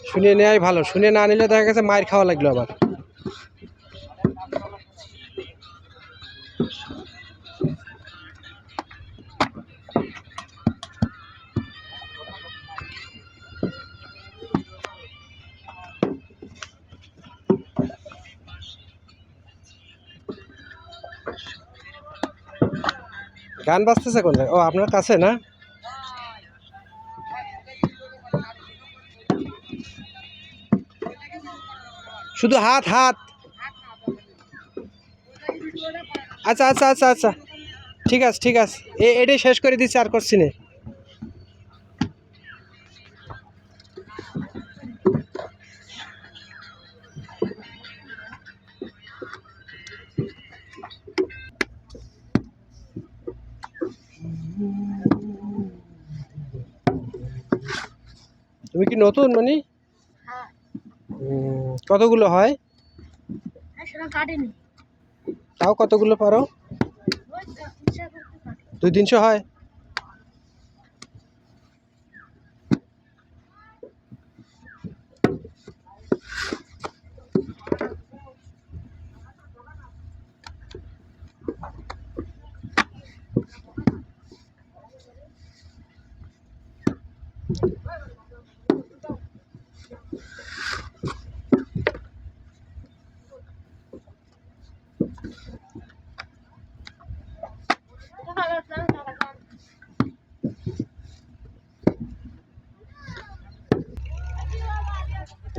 শুনে নেওয়াই ভালো, শুনে না নিলে দেখা গেছে মায়ের খাওয়া লাগলো আবার। গান বাজতেছে কোন জায়গায়? ও আপনার কাছে না? শুধু হাত হাত। আচ্ছা আচ্ছা আচ্ছা আচ্ছা, ঠিক আছে ঠিক আছে, এটাই শেষ করে দিচ্ছি, আর করছি না। তুমি কি নতুন মানে? কতগুলো হয়? তাও কতগুলো পারো? 200-300 হয়।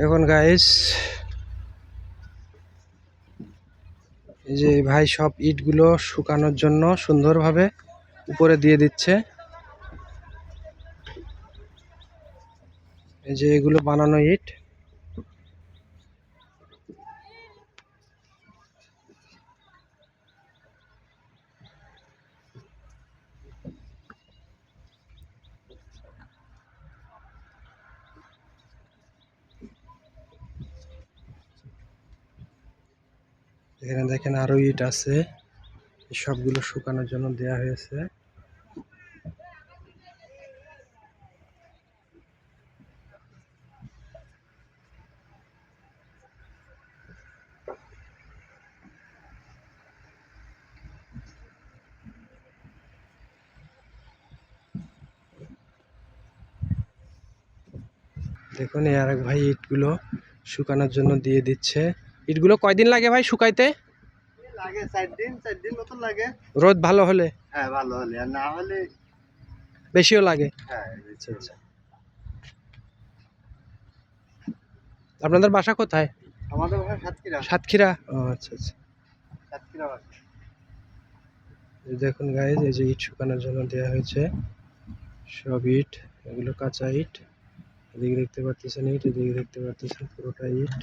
এখন গাইস, এই যে ভাই সব ইটগুলো শুকানোর জন্য সুন্দরভাবে উপরে দিয়ে দিচ্ছে। এই যে এগুলো বানানো ইট। এখানে দেখেন আরো ইট আছে, সবগুলো শুকানোর জন্য দেয়া হয়েছে। দেখুন এই আরেক ভাই ইটগুলো শুকানোর জন্য দিয়ে দিচ্ছে। ইটগুলো কয়দিন লাগে ভাই শুকাইতে? লাগে 4 দিন মতন লাগে। রোদ ভালো হলে? হ্যাঁ ভালো হলে, আর না হলে বেশিও লাগে। হ্যাঁ। আচ্ছা আচ্ছা। আপনাদের বাসা কোথায়? আমাদের ওখানে সাতক্ষীরা। সাতক্ষীরা, ও আচ্ছা আচ্ছা। সাতক্ষীরা এই দেখুন গাইজ, এই যে ইট শুকানোর জন্য দেওয়া হয়েছে সব ইট, এগুলো কাঁচা ইট। এদিকে দেখতে পাচ্ছেন ইট, এদিকে দেখতে পাচ্ছেন পুরোটা ইট।